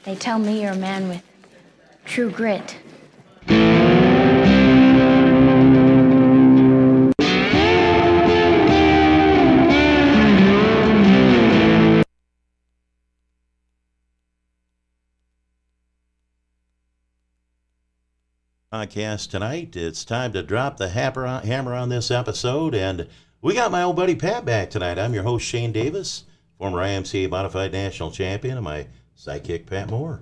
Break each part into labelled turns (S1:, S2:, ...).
S1: They tell me you're a man with true grit.
S2: Podcast tonight. It's time to drop the hammer on this episode, and we got my old buddy Pat back tonight. I'm your host, Shane Davis, former IMCA Modified National Champion, and my sidekick, Pat Moore.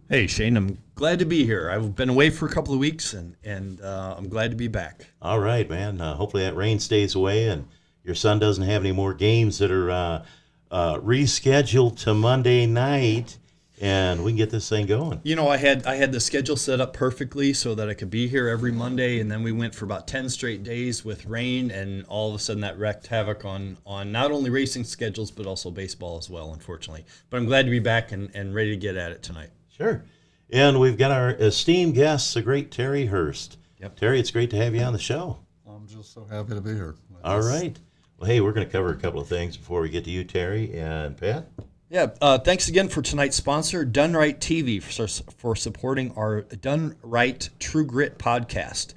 S3: Hey, Shane, I'm glad to be here. I've been away for a couple of weeks, and I'm glad to be back.
S2: All right, man. Hopefully that rain stays away, and your son doesn't have any more games that are rescheduled to Monday night, and we can get this thing going.
S3: You know, I had the schedule set up perfectly so that I could be here every Monday, and then we went for about 10 straight days with rain, and all of a sudden that wreaked havoc on not only racing schedules but also baseball as well, unfortunately. But I'm glad to be back and ready to get at it tonight.
S2: Sure. And we've got our esteemed guest, the great Terry Hirst.
S3: Yep.
S2: Terry, it's great to have you on the show.
S4: I'm just so happy to be here.
S2: All right. Well, hey, we're going to cover a couple of things before we get to you, Terry and Pat.
S3: Yeah, thanks again for tonight's sponsor, Done Right TV, for supporting our Done Right True Grit podcast.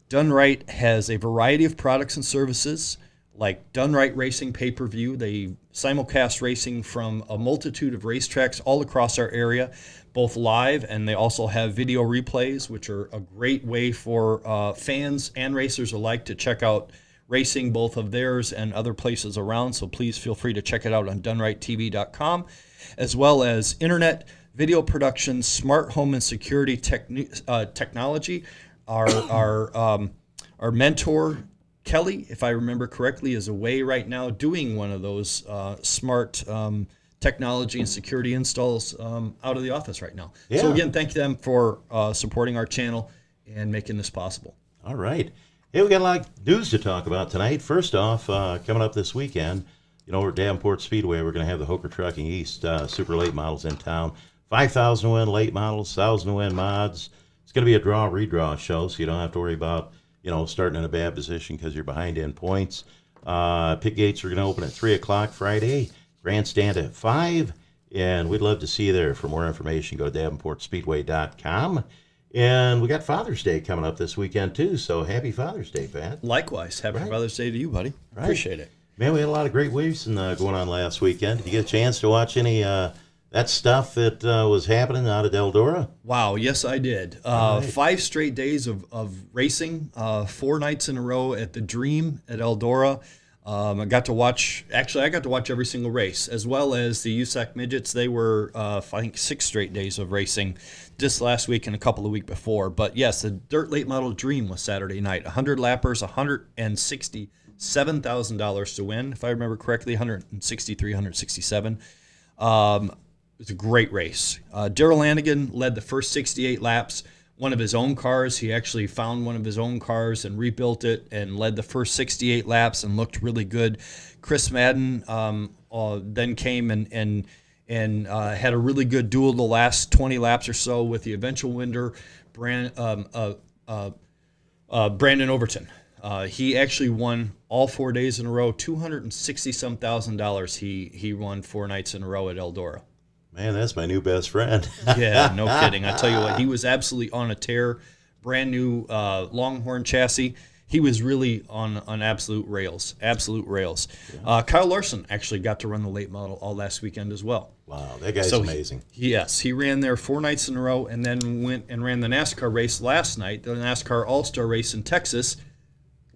S3: Done Right has a variety of products and services like Done Right Racing pay-per-view. They simulcast racing from a multitude of racetracks all across our area, both live, and they also have video replays, which are a great way for fans and racers alike to check out racing, both of theirs and other places around. So please feel free to check it out on donerightTV.com, as well as internet video production, smart home and security technology. Our mentor Kelly, if I remember correctly, is away right now doing one of those smart technology and security installs out of the office right now.
S2: Yeah.
S3: So again, thank them for supporting our channel and making this possible.
S2: All right. Hey, we got a lot of news to talk about tonight. First off, coming up this weekend, over at Davenport Speedway, we're going to have the Hooker Trucking East Super Late Models in town. 5,000 to win late models, 1,000 to win mods. It's going to be a draw-redraw show, so you don't have to worry about, starting in a bad position because you're behind in points. Pit gates are going to open at 3 o'clock Friday, grandstand at 5, and we'd love to see you there. For more information, go to davenportspeedway.com. And we got Father's Day coming up this weekend, too, so happy Father's Day, Pat.
S3: Likewise. Happy Father's Day to you, buddy.
S2: Right.
S3: Appreciate it.
S2: Man, we had a lot of great racing going on last weekend. Did you get a chance to watch any that stuff that was happening out of Eldora?
S3: Wow, yes, I did.
S2: Right.
S3: 5 straight days of racing, 4 nights in a row at the Dream at Eldora. I got to watch every single race, as well as the USAC Midgets. They were, I think, 6 straight days of racing just last week and a couple of weeks before. But yes, the Dirt Late Model Dream was Saturday night. 100 lappers, $167,000 to win, if I remember correctly, 163, 167. It was a great race. Darrell Lanigan led the first 68 laps. One of his own cars. He actually found one of his own cars and rebuilt it and led the first 68 laps and looked really good. Chris Madden then came and had a really good duel the last 20 laps or so with the eventual winner, Brandon Overton. He actually won all 4 days in a row, $260,000. He won 4 nights in a row at Eldora.
S2: Man, that's my new best friend.
S3: Yeah, no kidding. I tell you what, he was absolutely on a tear. Brand new Longhorn chassis. He was really on absolute rails. Absolute rails. Yeah. Kyle Larson actually got to run the late model all last weekend as well.
S2: Wow, that guy's amazing.
S3: Yes, he ran there 4 nights in a row and then went and ran the NASCAR race last night, the NASCAR All-Star race in Texas.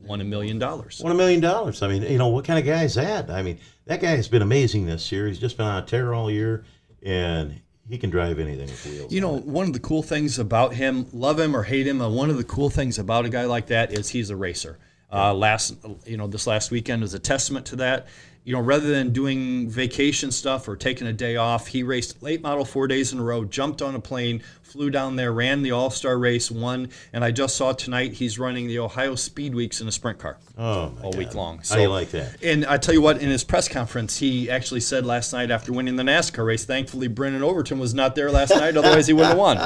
S3: Won $1 million.
S2: Won $1 million. I mean, what kind of guy is that? I mean, that guy has been amazing this year. He's just been on a tear all year, and he can drive anything with wheels.
S3: One of the cool things about him, love him or hate him, one of the cool things about a guy like that is he's a racer. This last weekend was a testament to that. Rather than doing vacation stuff or taking a day off, he raced late model 4 days in a row, jumped on a plane, flew down there, ran the All-Star race, won, and I just saw tonight he's running the Ohio Speed Weeks in a sprint car all week long.
S2: So, how do you like that?
S3: And I tell you what, in his press conference, he actually said last night after winning the NASCAR race, thankfully Brendan Overton was not there last night, otherwise he wouldn't have won.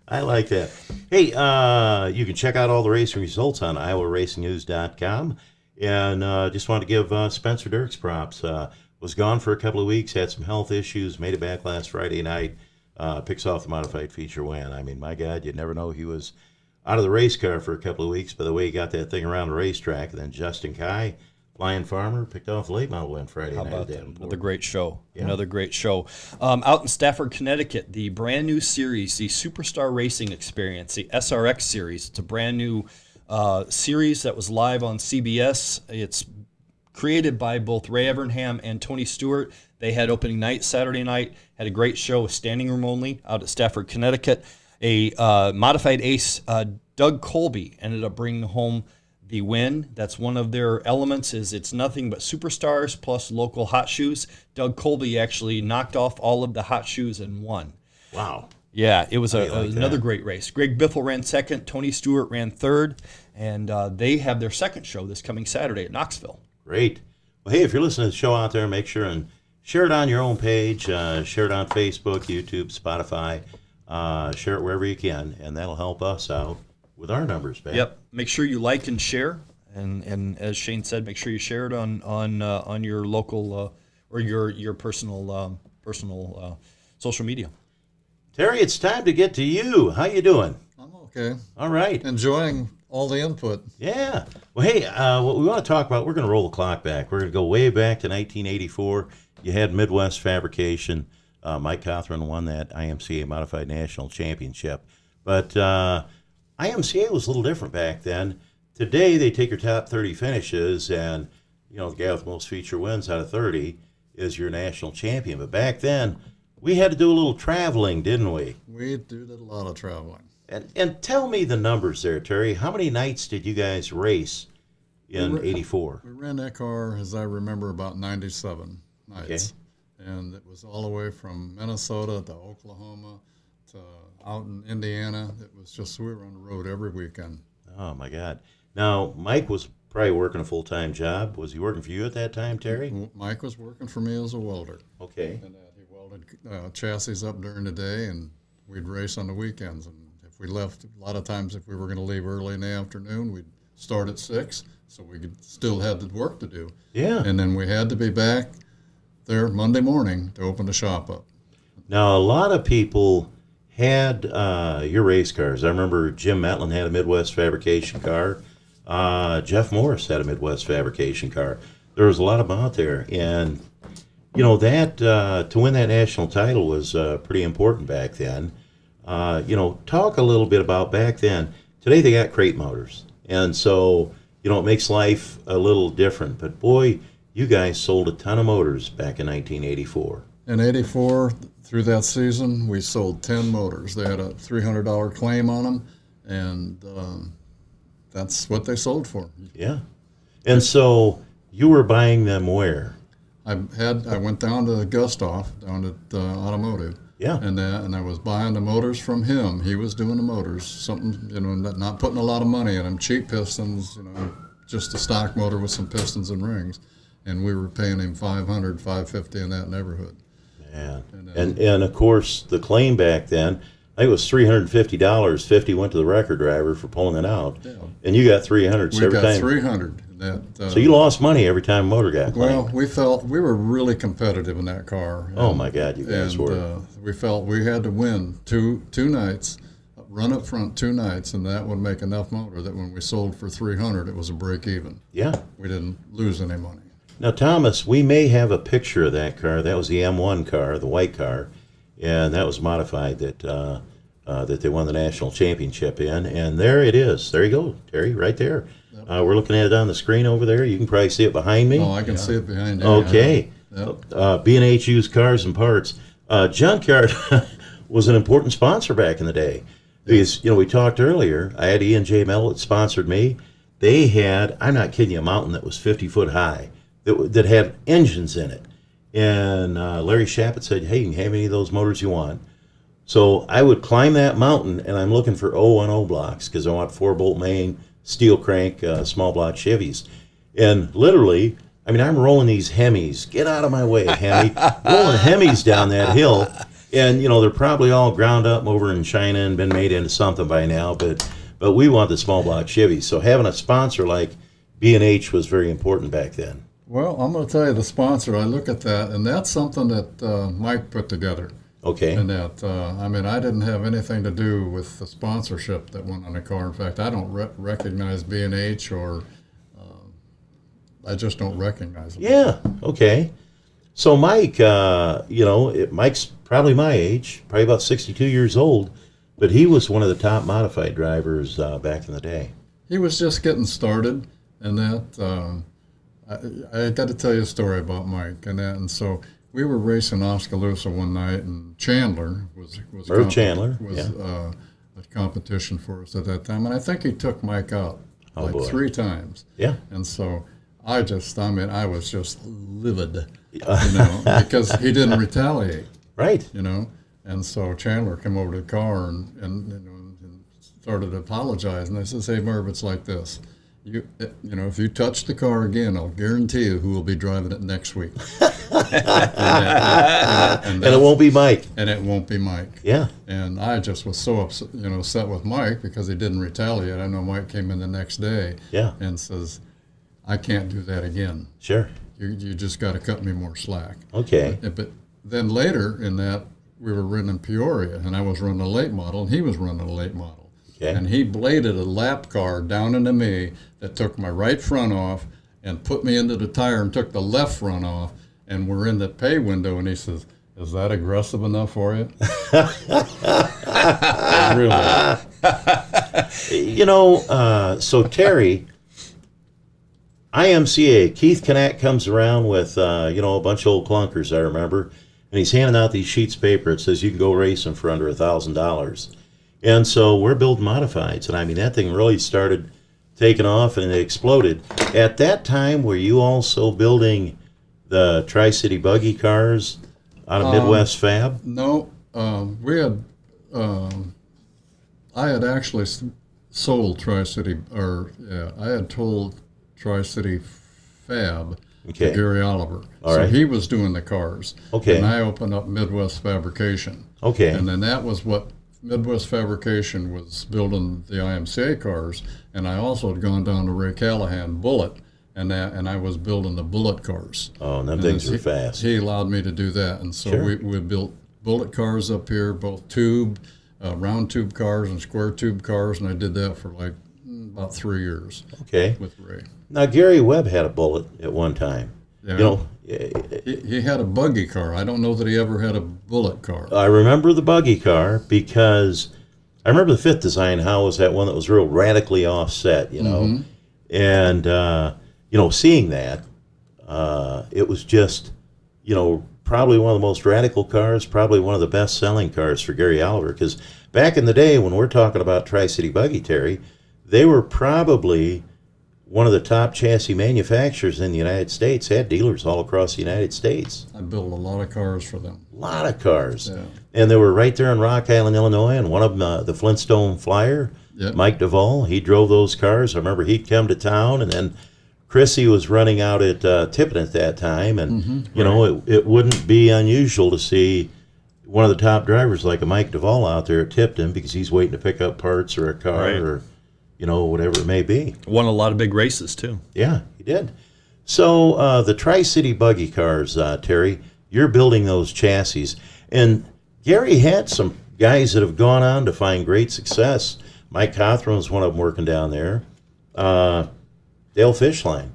S2: I like that. Hey, you can check out all the racing results on IowaRacingNews.com. And just want to give Spencer Dirks props. Was gone for a couple of weeks, had some health issues, made it back last Friday night. picks off the modified feature win. I mean, my God, you'd never know he was out of the race car for a couple of weeks by the way he got that thing around the racetrack. And then Justin Kai, Flying Farmer, picked off the late model win Friday night.
S3: How about that? Another great show.
S2: Yeah.
S3: Another great show. Out in Stafford, Connecticut, the brand new series, the Superstar Racing Experience, the SRX series. It's a brand new series that was live on CBS. It's created by both Ray Evernham and Tony Stewart. They had opening night Saturday night, had a great show with standing room only out at Stafford, Connecticut. A modified ace, Doug Colby, ended up bringing home the win. That's one of their elements, is it's nothing but superstars plus local hot shoes. Doug Colby actually knocked off all of the hot shoes and won.
S2: Wow.
S3: Yeah, it was another great race. Greg Biffle ran second, Tony Stewart ran third, and they have their second show this coming Saturday at Knoxville.
S2: Great. Well, hey, if you're listening to the show out there, make sure and share it on your own page, share it on Facebook, YouTube, Spotify, share it wherever you can, and that'll help us out with our numbers, man.
S3: Yep. Make sure you like and share, and as Shane said, make sure you share it on your local or your personal social media.
S2: Terry, it's time to get to you. How you doing?
S4: I'm okay.
S2: All right.
S4: Enjoying all the input.
S2: Yeah. Well, hey, what we want to talk about, we're going to roll the clock back. We're going to go way back to 1984. You had Midwest Fabrication. Mike Cothran won that IMCA Modified National Championship. But IMCA was a little different back then. Today, they take your top 30 finishes, and the guy with the most feature wins out of 30 is your national champion. But back then, we had to do a little traveling, didn't we?
S4: We did a lot of traveling.
S2: And tell me the numbers there, Terry. How many nights did you guys race in 84?
S4: We ran that car, as I remember, about 97 nights. Okay. And it was all the way from Minnesota to Oklahoma to out in Indiana. It was just, we were on the road every weekend.
S2: Oh, my God. Now, Mike was probably working a full-time job. Was he working for you at that time, Terry?
S4: Mike was working for me as a welder.
S2: Okay.
S4: And he welded chassis up during the day, and we'd race on the weekends. And if we left, a lot of times if we were going to leave early in the afternoon, we'd start at 6, so we could still had the work to do.
S2: Yeah.
S4: And then we had to be back there Monday morning to open the shop up.
S2: Now, a lot of people had your race cars. I remember Jim Metlin had a Midwest Fabrication car. Jeff Morris had a Midwest Fabrication car. There was a lot of them out there. And, that to win that national title was pretty important back then. Talk a little bit about back then. Today they got crate motors. And so, it makes life a little different. But, boy, you guys sold a ton of motors back in 1984.
S4: In 84, through that season, we sold 10 motors. They had a $300 claim on them, and that's what they sold for.
S2: Yeah. And so you were buying them where?
S4: I went down to Gustav, down at Automotive.
S2: Yeah.
S4: And I was buying the motors from him. He was doing the motors, something, not putting a lot of money in them, cheap pistons, just a stock motor with some pistons and rings. And we were paying him $500, $550 in that neighborhood.
S2: Man. And of course, the claim back then, I think it was $350. $50 went to the record driver for pulling it out. Yeah. And you got $300.
S4: We got $300.
S2: So you lost money every time a motor got claimed.
S4: Well, we were really competitive in that car.
S2: Oh, my God, you guys were.
S4: We felt we had to win two nights, run up front 2 nights, and that would make enough motor that when we sold for $300, it was a break even.
S2: Yeah.
S4: We didn't lose any money.
S2: Now, Thomas, we may have a picture of that car. That was the M1 car, the white car, and that was modified that they won the national championship in. And there it is. There you go, Terry, right there. Yep. We're looking at it on the screen over there. You can probably see it behind me.
S4: Oh, I can see it behind you.
S2: Okay.
S4: Yep.
S2: B&H used cars and parts. Junkyard was an important sponsor back in the day. Because, we talked earlier, I had Ian J. Mellett sponsored me. They had, I'm not kidding you, a mountain that was 50 foot high. That had engines in it. And Larry Shappett said, hey, you can have any of those motors you want. So I would climb that mountain, and I'm looking for 010 blocks because I want 4-bolt main, steel crank, small block Chevys. And literally, I'm rolling these Hemis. Get out of my way, Hemi. Rolling Hemis down that hill. And, they're probably all ground up over in China and been made into something by now. But we want the small block Chevys. So having a sponsor like B&H was very important back then.
S4: Well, I'm going to tell you, the sponsor, I look at that, and that's something that Mike put together.
S2: Okay.
S4: And that, I mean, I didn't have anything to do with the sponsorship that went on the car. In fact, I don't recognize B&H or I just don't recognize them.
S2: Yeah. Okay. So Mike, Mike's probably my age, probably about 62 years old, but he was one of the top modified drivers back in the day.
S4: He was just getting started, and that I got to tell you a story about Mike and that. And so we were racing Oskaloosa one night, and Chandler was
S2: Merv Chandler
S4: a competition for us at that time, and I think he took Mike out
S2: boy.
S4: 3 times.
S2: Yeah.
S4: And so I was just livid, because he didn't retaliate.
S2: Right.
S4: And so Chandler came over to the car and started apologizing. I says, "Hey, Merv, it's like this. If you touch the car again, I'll guarantee you who will be driving it next week." and
S2: it won't be Mike.
S4: And it won't be Mike.
S2: Yeah.
S4: And I just was so upset with Mike because he didn't retaliate. I know Mike came in the next day.
S2: Yeah.
S4: And says, "I can't do that again.
S2: Sure.
S4: You just got to cut me more slack."
S2: Okay.
S4: But then later in that, we were running Peoria, and I was running a late model, and he was running a late model.
S2: Okay.
S4: And he bladed a lap car down into me that took my right front off and put me into the tire and took the left front off, and we're in the pay window, and he says, "Is that aggressive enough for you?" Really.
S2: So Terry, IMCA, Keith Knack comes around with, a bunch of old clunkers, I remember, and he's handing out these sheets of paper. It says you can go racing for under $1,000. And so we're building modifieds. And I mean, that thing really started taking off and it exploded. At that time, were you also building the Tri-City Buggy cars out of Midwest Fab?
S4: No. I had actually sold Tri-City, I had told Tri-City Fab to Gary Oliver.
S2: All
S4: so
S2: right.
S4: he was doing the cars.
S2: Okay.
S4: And I opened up Midwest Fabrication.
S2: Okay.
S4: And then that was what Midwest Fabrication was building the IMCA cars. And I also had gone down to Ray Callahan Bullet, and I was building the Bullet cars.
S2: Oh, and them things are fast.
S4: He allowed me to do that. And so
S2: Sure.
S4: we built Bullet cars up here, both tube, round tube cars and square tube cars, and I did that for about 3 years.
S2: Okay.
S4: With Ray.
S2: Now, Gary Webb had a Bullet at one time.
S4: Yeah. He had a Buggy car. I don't know that he ever had a Bullet car.
S2: I remember the Buggy car because I remember the fifth design, how it was that one that was real radically offset,
S4: Mm-hmm.
S2: And, seeing that, it was just, probably one of the most radical cars, probably one of the best-selling cars for Gary Oliver. Because back in the day, when we're talking about Tri-City Buggy, Terry, they were probably one of the top chassis manufacturers in the United States, had dealers all across the United States.
S4: I built a lot of cars for them.
S2: A lot of cars.
S4: Yeah.
S2: And they were right there in Rock Island, Illinois, and one of them, the Flintstone Flyer,
S4: Yep.
S2: Mike Duvall, he drove those cars. I remember he'd come to town, and then Chrissy was running out at Tippin at that time, and, it wouldn't be unusual to see one of the top drivers like a Mike Duvall out there at Tipton because he's waiting to pick up parts or a car or, whatever it may be.
S3: Won a lot of big races, too.
S2: Yeah, he did. So the Tri-City Buggy cars, Terry, you're building those chassis. And Gary had some guys that have gone on to find great success. Mike Cothran was one of them working down there. Dale Fishline,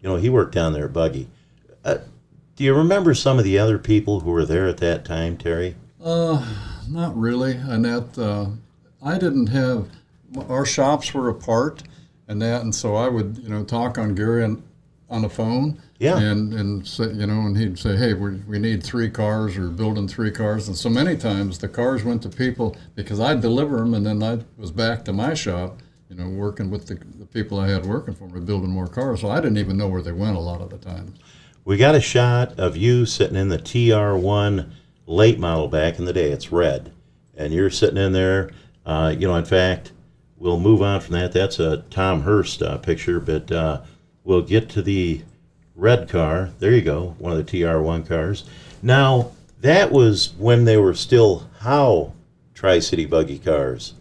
S2: he worked down there at Buggy. Do you remember some of the other people who were there at that time, Terry?
S4: Not really. Annette, I didn't have, our shops were apart and so I would, talk on Gary on the phone.
S2: Yeah.
S4: And say, and he'd say, "Hey, we need 3 cars or building 3 cars." And so many times the cars went to people because I'd deliver them and then I was back to my shop, working with the people I had working for me, building more cars. So I didn't even know where they went a lot of the time.
S2: We got a shot of you sitting in the TR1 late model back in the day. It's red. And you're sitting in there. In fact, we'll move on from that. That's a Tom Hirst picture, but we'll get to the red car. There you go, one of the TR1 cars. Now, that was when they were still Howe Tri-City Buggy cars.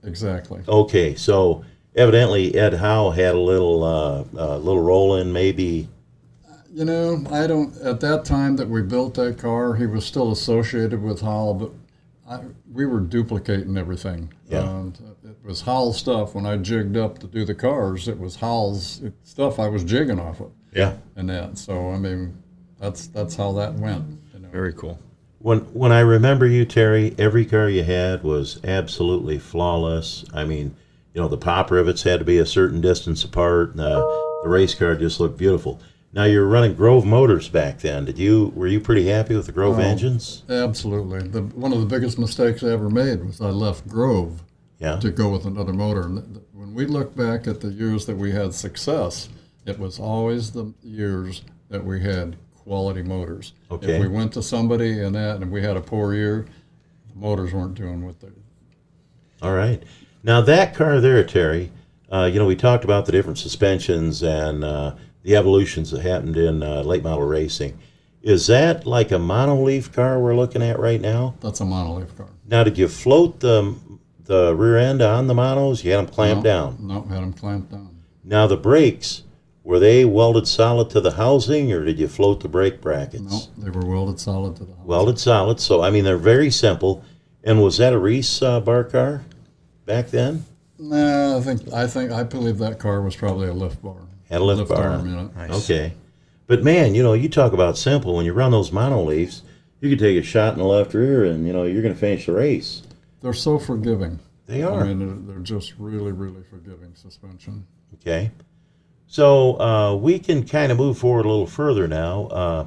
S4: Exactly.
S2: Okay, so evidently Ed Howe had a little role in maybe
S4: You know, I don't. At that time that we built that car, he was still associated with Hall, but we were duplicating everything.
S2: Yeah.
S4: It was Hall's stuff. When I jigged up to do the cars, it was Hall's stuff I was jigging off of.
S2: Yeah.
S4: And that. So I mean, that's how that went. You know.
S3: Very cool.
S2: When I remember you, Terry, every car you had was absolutely flawless. I mean, you know, the pop rivets had to be a certain distance apart. And the race car just looked beautiful. Now you were running Grove motors back then. Were you pretty happy with the Grove engines?
S4: Absolutely. One of the biggest mistakes I ever made was I left Grove to go with another motor. And when we look back at the years that we had success, it was always the years that we had quality motors.
S2: Okay.
S4: If we went to somebody and we had a poor year, the motors weren't doing what they did.
S2: All right. Now that car there, Terry, you know, we talked about the different suspensions and the evolutions that happened in late model racing. Is that like a monoleaf car we're looking at right now?
S4: That's a monoleaf car.
S2: Now, did you float the rear end on the monos? You had them clamped down?
S4: No, had them clamped down.
S2: Now, the brakes, were they welded solid to the housing, or did you float the brake brackets?
S4: No, they were welded solid to the housing.
S2: Welded solid. So, I mean, they're very simple. And was that a Reese bar car back then?
S4: Nah, I believe that car was probably a lift bar.
S2: Had a lift bar.
S4: arm in it.
S3: Nice.
S2: Okay. But, man, you know, you talk about simple. When you run those monoleafs, you could take a shot in the left rear and, you know, you're going to finish the race.
S4: They're so forgiving.
S2: They are.
S4: I mean, they're just really, really forgiving suspension.
S2: Okay. So we can kind of move forward a little further now.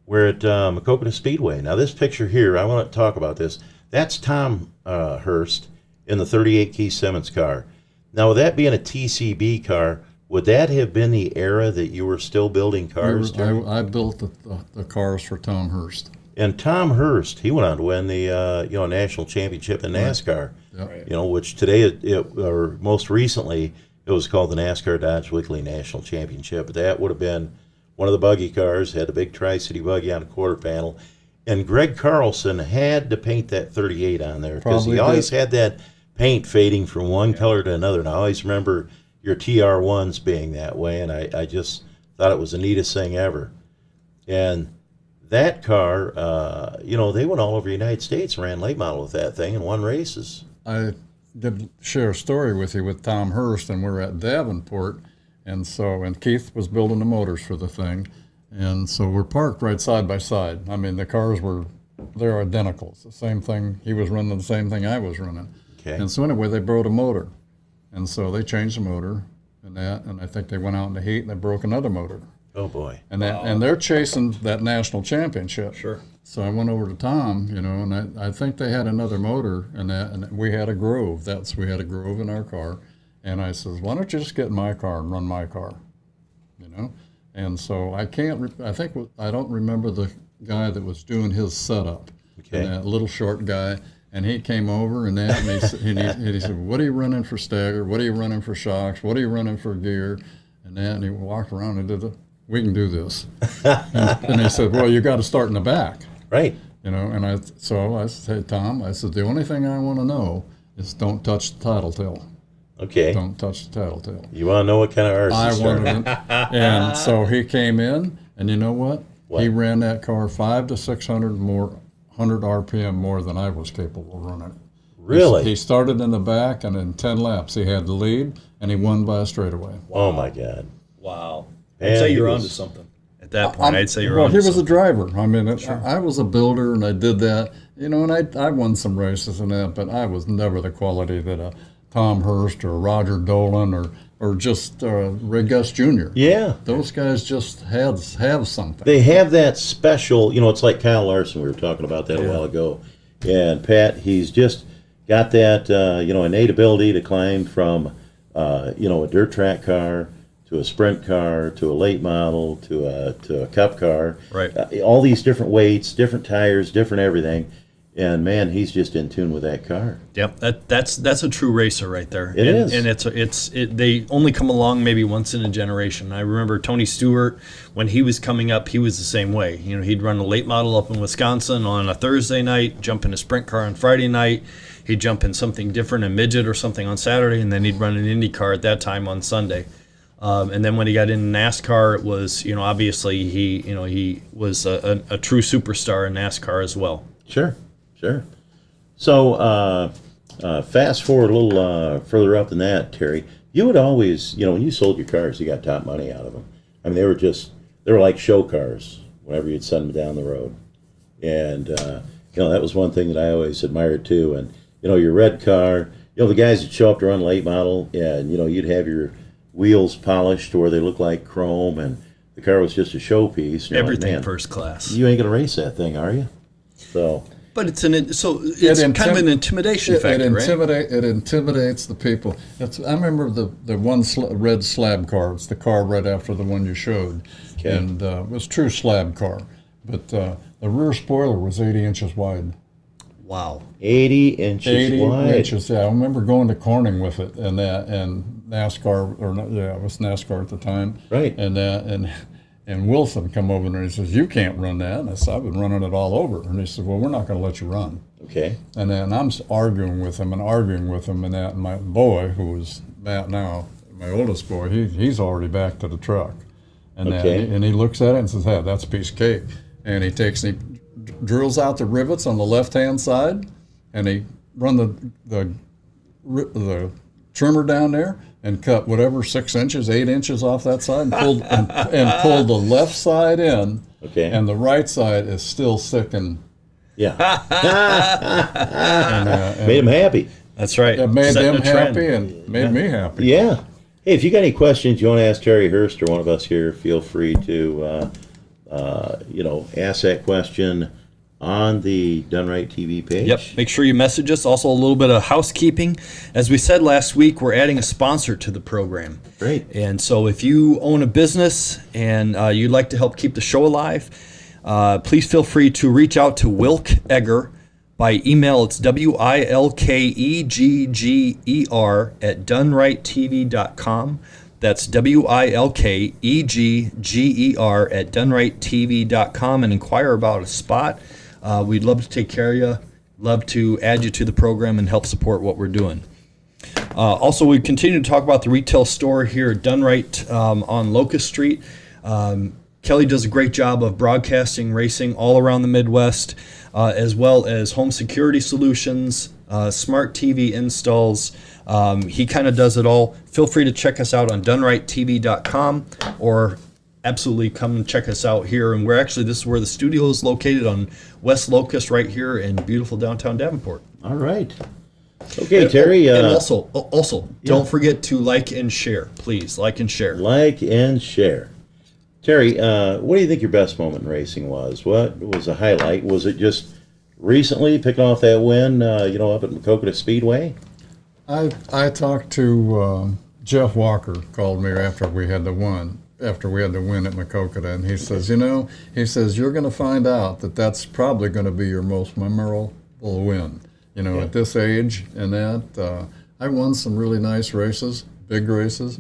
S2: We're at Maquoketa Speedway. Now, this picture here, I want to talk about this. That's Tom Hirst in the 38 Keith Simmons car. Now, with that being a TCB car, would that have been the era that you were still building cars?
S4: I built the cars for Tom Hirst.
S2: And Tom Hirst, he went on to win the national championship in NASCAR.
S4: Yep.
S2: You know, which today or most recently it was called the NASCAR Dodge Weekly National Championship. But that would have been one of the buggy cars. Had a big Tri-City buggy on a quarter panel, and Greg Carlson had to paint that 38 on there because he always had that paint fading from one color to another. And I always remember your TR1s being that way, and I just thought it was the neatest thing ever. And that car, they went all over the United States and ran late model with that thing and won races.
S4: I did share a story with you with Tom Hirst, and we're at Davenport, and Keith was building the motors for the thing, and so we're parked right side by side. I mean, the cars they're identical. It's the same thing. He was running the same thing I was running.
S2: Okay.
S4: And so anyway, they broke a motor, and so they changed the motor, and I think they went out in the heat and they broke another motor.
S2: Oh boy!
S4: And they're chasing that national championship.
S3: Sure.
S4: So I went over to Tom, and I think they had another motor, and we had a Grove. We had a Grove in our car, and I says, why don't you just get in my car and run my car, And so I don't remember the guy that was doing his setup.
S2: Okay.
S4: And that little short guy, and he came over and he said, what are you running for stagger? What are you running for shocks? What are you running for gear? And he walked around and did we can do this. and he said, well, you got to start in the back.
S2: Right.
S4: And I said, hey, Tom, the only thing I want to know is don't touch the title tail.
S2: Okay.
S4: Don't touch the title tail.
S2: You want to know what kind of arse
S4: I wanted it. And so he came in, and you know what? He ran that car 500 to 600 more, 100 RPM more than I was capable of running it.
S2: Really?
S4: He started in the back, and in 10 laps he had the lead, and he won by a straightaway.
S2: Oh my God!
S3: Wow.
S2: Man,
S3: I'd say
S2: he
S3: you're
S2: was-
S3: onto something. At that point, I'd say you're
S4: Well,
S3: onto
S4: he was a
S3: something.
S4: driver. I mean, I was a builder, and I did that. And I won some races and that, but I was never the quality that a Tom Hirst or Roger Dolan or just Ray Gus Jr.
S2: Yeah.
S4: Those guys just have something.
S2: They have that special, it's like Kyle Larson. We were talking about that a while ago. And Pat, he's just got that, innate ability to climb from, a dirt track car to a sprint car to a late model to a cup car.
S3: Right.
S2: All these different weights, different tires, different everything. And man, he's just in tune with that car.
S3: Yep, that's a true racer right there.
S2: It is.
S3: And they only come along maybe once in a generation. I remember Tony Stewart, when he was coming up, he was the same way. He'd run a late model up in Wisconsin on a Thursday night, jump in a sprint car on Friday night. He'd jump in something different, a midget or something on Saturday, and then he'd run an Indy car at that time on Sunday. And then when he got into NASCAR, it was, obviously he was a true superstar in NASCAR as well.
S2: Sure. So fast forward a little further up than that, Terry. You would always, when you sold your cars, you got top money out of them. I mean, they were like show cars whenever you'd send them down the road. And, that was one thing that I always admired too. And, your red car, the guys that show up to run late model, and, you'd have your wheels polished to where they look like chrome, and the car was just a showpiece.
S3: Everything
S2: like,
S3: first class.
S2: You ain't going to race that thing, are you? So...
S3: But it's kind of an intimidation factor, right?
S4: It intimidates the people. I remember the one red slab car. It's the car right after the one you showed, and it was a true slab car. But the rear spoiler was 80 inches wide.
S3: Wow,
S2: 80 inches wide. 80 inches.
S4: Yeah, I remember going to Corning with it, and NASCAR, it was NASCAR at the time,
S2: right?
S4: And Wilson come over there and he says, "You can't run that." And I said, "I've been running it all over." And he said, "Well, we're not going to let you run."
S2: Okay.
S4: And then I'm arguing with him, and my boy, who is Matt now, my oldest boy, he's already back to the truck. And and he looks at it and says, "Hey, that's a piece of cake." And he drills out the rivets on the left-hand side, and he run the trimmer down there and cut whatever 6 inches, 8 inches off that side, and pulled pulled the left side in.
S2: Okay.
S4: And the right side is still sickened.
S2: Yeah. Made him happy.
S3: That's right.
S4: It made them happy and made me happy.
S2: Yeah. Hey, if you got any questions you want to ask Terry Hirst or one of us here, feel free to ask that question on the Done Right TV page.
S3: Yep. Make sure you message us. Also, a little bit of housekeeping. As we said last week, we're adding a sponsor to the program.
S2: Great.
S3: And so if you own a business and you'd like to help keep the show alive, please feel free to reach out to Wilk Egger by email. It's WILKEGGER at DoneRightTV.com. That's WILKEGGER at DoneRightTV.com, and inquire about a spot. We'd love to take care of you, love to add you to the program and help support what we're doing. Also, we continue to talk about the retail store here at Done Right on Locust Street. Kelly does a great job of broadcasting racing all around the Midwest, as well as home security solutions, smart TV installs. He kind of does it all. Feel free to check us out on DoneRightTV.com, or absolutely come and check us out here. And this is where the studio is located on West Locust, right here in beautiful downtown Davenport.
S2: All right. Okay, Terry.
S3: And also, don't forget to like and share. Please, like and share.
S2: Like and share. Terry, what do you think your best moment in racing was? What was a highlight? Was it just recently picking off that win, up at Maquoketa Speedway?
S4: I talked to Jeff Walker, called me after we had the win at Maquoketa, and he says, you're going to find out that's probably going to be your most memorable win. At this age and that, I won some really nice races, big races,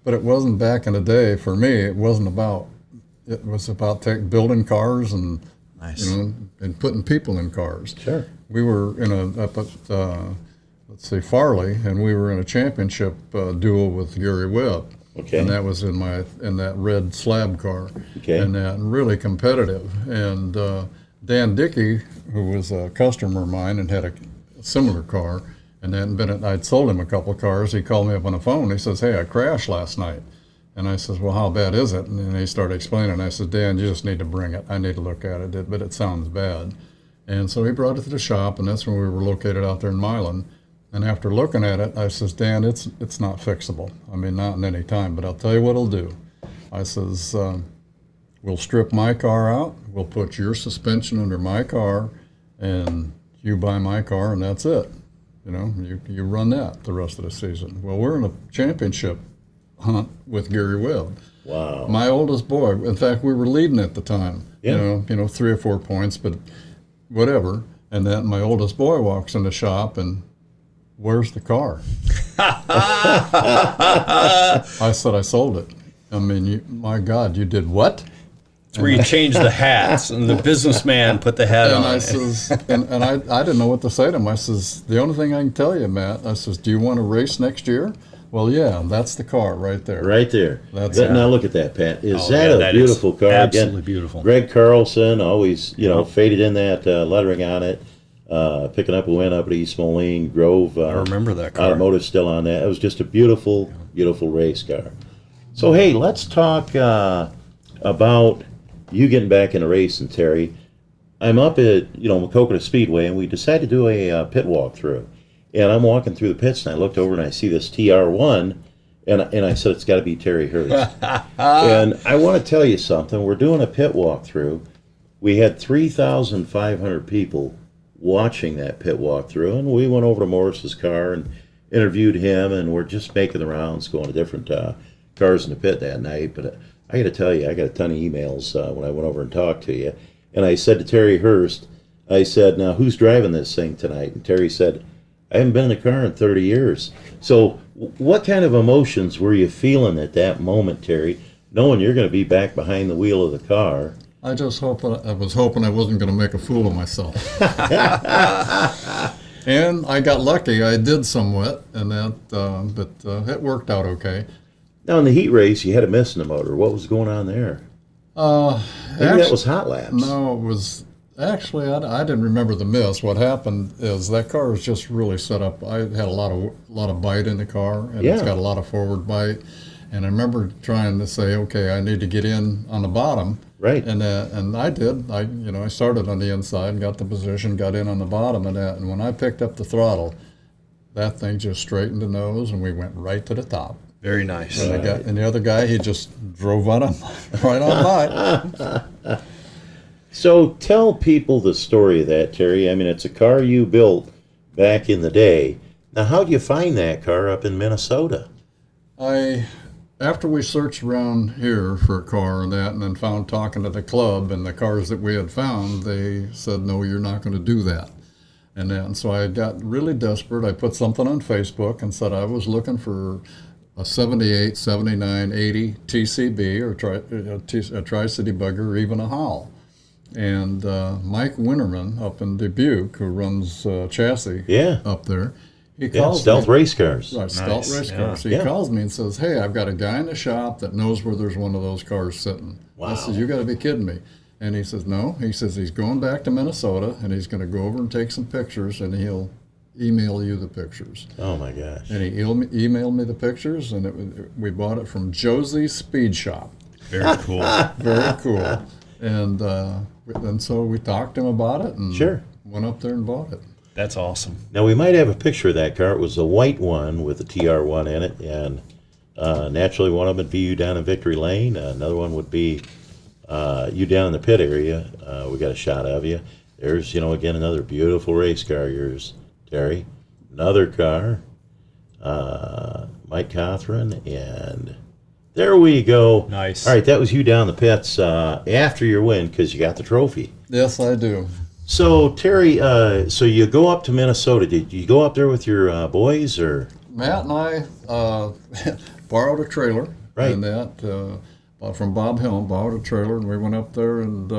S4: but it wasn't back in the day. For me, it was about building cars and
S3: nice.
S4: And putting people in cars.
S2: Sure.
S4: We were up at Farley, and we were in a championship duel with Gary Webb.
S2: Okay.
S4: And that was in that red slab car.
S2: Okay.
S4: And that really competitive. And Dan Dickey, who was a customer of mine and had a similar car, and I'd sold him a couple of cars. He called me up on the phone. He says, "Hey, I crashed last night." And I says, "Well, how bad is it?" And then he started explaining. I said, "Dan, you just need to bring it. I need to look at it, but it sounds bad." And so he brought it to the shop, and that's when we were located out there in Milan. And after looking at it, I says, "Dan, it's not fixable. I mean, not in any time, but I'll tell you what I'll do." I says, "We'll strip my car out. We'll put your suspension under my car, and you buy my car, and that's it. You run that the rest of the season." Well, we're in a championship hunt with Gary Webb.
S2: Wow.
S4: My oldest boy, in fact, we were leading at the time.
S2: Yeah.
S4: 3 or 4 points, but whatever. And then my oldest boy walks in the shop and, "Where's the car?" I said, "I sold it." I mean, my God, you did what?
S3: It's where you change the hats, and the businessman put the hat on.
S4: I says, and I didn't know what to say to him. I says, "The only thing I can tell you, Matt," I says, "do you want to race next year?" Well, yeah, that's the car right there.
S2: Right there.
S4: That's
S2: Now look at that, Pat. Is
S3: Oh,
S2: that
S3: yeah,
S2: a
S3: that
S2: beautiful
S3: is
S2: car?
S3: absolutely
S2: Again,
S3: beautiful.
S2: Greg Carlson, always, faded in that lettering on it. Picking up a win up at East Moline. Grove.
S3: I remember that car.
S2: Automotive still on that. It was just a beautiful, beautiful race car. So, hey, let's talk about you getting back into racing, Terry. I'm up at, Macocata Speedway, and we decided to do a pit walkthrough. And I'm walking through the pits, and I looked over and I see this TR1, and I said, it's got to be Terry Hirst. And I want to tell you something. We're doing a pit walkthrough. We had 3,500 people watching that pit walkthrough, and we went over to Morris's car and interviewed him, and we're just making the rounds, going to different cars in the pit that night. But I got to tell you, I got a ton of emails when I went over and talked to you. And I said to Terry Hirst, I said, now who's driving this thing tonight? And Terry said, I haven't been in a car in 30 years. So what kind of emotions were you feeling at that moment, Terry, knowing you're going to be back behind the wheel of the car?
S4: I was hoping I wasn't going to make a fool of myself. And I got lucky. I did somewhat, and but it worked out okay.
S2: Now, in the heat race, you had a miss in the motor. What was going on there? Maybe that was hot laps.
S4: No, it was actually I didn't remember the miss. What happened is that car was just really set up. I had a lot of bite in the car, and it's got a lot of forward bite. And I remember trying to say, okay, I need to get in on the bottom.
S2: Right.
S4: And I did. I started on the inside, got the position, got in on the bottom of that. And when I picked up the throttle, that thing just straightened the nose, and we went right to the top.
S3: Very nice.
S4: And the other guy, he just drove on him, right on by.
S2: So tell people the story of that, Terry. I mean, it's a car you built back in the day. Now, how'd you find that car up in Minnesota?
S4: After we searched around here for a car and then found talking to the club and the cars that we had found, they said, no, you're not going to do that. And so I got really desperate. I put something on Facebook and said I was looking for a 78, 79, 80 TCB or a Tri-City Buggy or even a Howell. And Mike Winterman up in Dubuque, who runs chassis up there, he calls
S2: Stealth
S4: me,
S2: race cars.
S4: Right, Stealth race cars. So he calls me and says, hey, I've got a guy in the shop that knows where there's one of those cars sitting.
S2: Wow.
S4: I said, you got to be kidding me. And he says, no. He says he's going back to Minnesota, and he's going to go over and take some pictures, and he'll email you the pictures.
S2: Oh, my gosh.
S4: And he emailed me the pictures, and we bought it from Josie's Speed Shop.
S3: Very cool.
S4: Very cool. And so we talked to him about it and went up there and bought it.
S3: That's awesome.
S2: Now, we might have a picture of that car. It was a white one with a TR1 in it, and naturally one of them would be you down in Victory Lane. Another one would be you down in the pit area. We got a shot of you. There's, again, another beautiful race car of yours, Terry. Another car, Mike Cothran, and there we go.
S3: Nice.
S2: All right, that was you down the pits after your win because you got the trophy.
S4: Yes, I do.
S2: So, Terry, so you go up to Minnesota. Did you go up there with your boys, or?
S4: Matt and I borrowed a trailer.
S2: Right.
S4: And from Bob Helm, borrowed a trailer, and we went up there and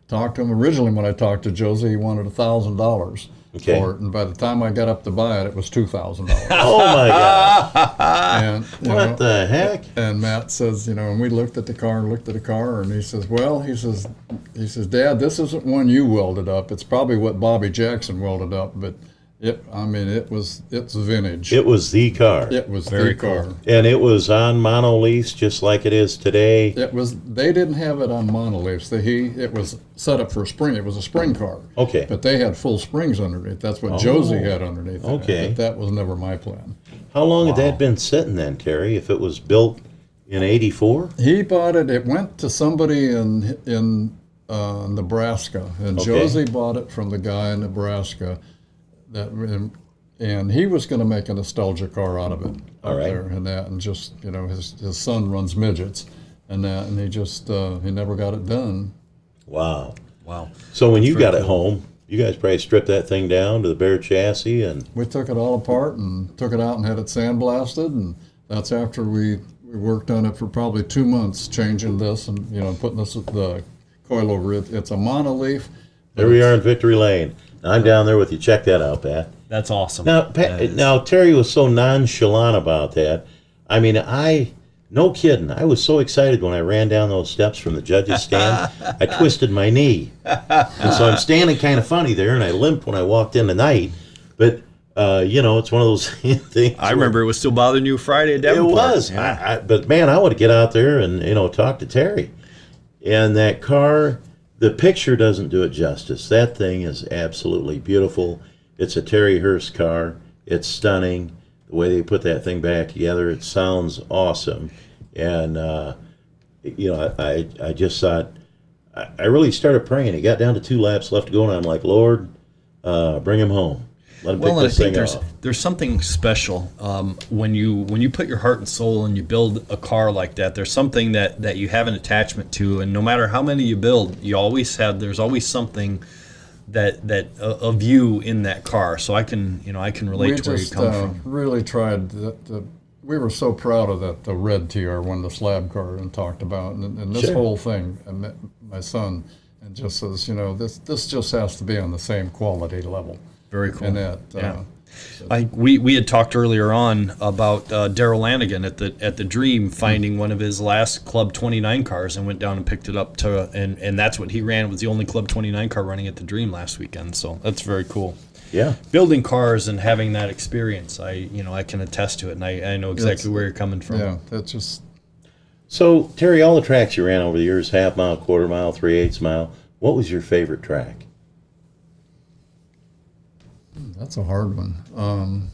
S4: talked to him. Originally, when I talked to Josie, he wanted $1,000 for it, and by the time I got up to buy it, it was $2,000.
S2: Oh my God!
S4: And
S2: what the heck?
S4: And Matt says, and we looked at the car, and he says, well, he says, Dad, this isn't one you welded up. It's probably what Bobby Jackson welded up, but it's vintage.
S2: It was the car.
S4: It was
S3: Very
S4: the car.
S3: cool.
S2: And it was on monoliths just like it is today.
S4: They didn't have it on monoliths. It was set up for a spring. It was a spring car.
S2: Okay.
S4: But they had full springs underneath. That's what Josie had underneath.
S2: Okay.
S4: But that was never my plan.
S2: How long had that been sitting then, Terry, if it was built in 84?
S4: He bought it. It went to somebody in Nebraska. And Josie bought it from the guy in Nebraska. And he was going to make a nostalgia car out of it there and just his son runs midgets and he just he never got it done.
S2: Wow. So
S4: That's
S2: when you got it
S4: cool.
S2: home, you guys probably stripped that thing down to the bare chassis and
S4: We took it all apart and took it out and had it sandblasted, and that's after we worked on it for probably 2 months, changing this and putting the coil over it. It's a monolith.
S2: there we are in Victory Lane. I'm down there with you. Check that out, Pat.
S3: That's awesome.
S2: Now, Terry was so nonchalant about that. I mean, no kidding. I was so excited when I ran down those steps from the judge's stand. I twisted my knee. And so I'm standing kind of funny there, and I limped when I walked in tonight. But, it's one of those things.
S3: I remember it was still bothering you Friday at Davenport.
S2: It was.
S3: Yeah.
S2: But, man, I want to get out there and, talk to Terry. And that car, the picture doesn't do it justice. That thing is absolutely beautiful. It's a Terry Hirst car. It's stunning. The way they put that thing back together, it sounds awesome. And, I just thought, I really started praying. It got down to 2 laps left to go, and I'm like, Lord, bring him home. Let him pick this thing off.
S3: There's something special when you put your heart and soul and you build a car like that. There's something that you have an attachment to, and no matter how many you build, there's always something that of you in that car. So I can relate to where you come from.
S4: We really tried. We were so proud of the red TR when the slab car and talked about, and this whole thing. I met my son and just says, this just has to be on the same quality level.
S3: Very cool.
S4: And that,
S3: yeah. We had talked earlier on about Darrell Lanigan at the Dream finding one of his last Club 29 cars and went down and picked it up and that's what he ran. It was the only Club 29 car running at the Dream last weekend. So that's very cool.
S2: Yeah.
S3: Building cars and having that experience, I can attest to it, and I know exactly where you're coming from.
S4: Yeah, that's just.
S2: So Terry, all the tracks you ran over the years, half mile, quarter mile, 3/8 mile. What was your favorite track?
S4: That's a hard one.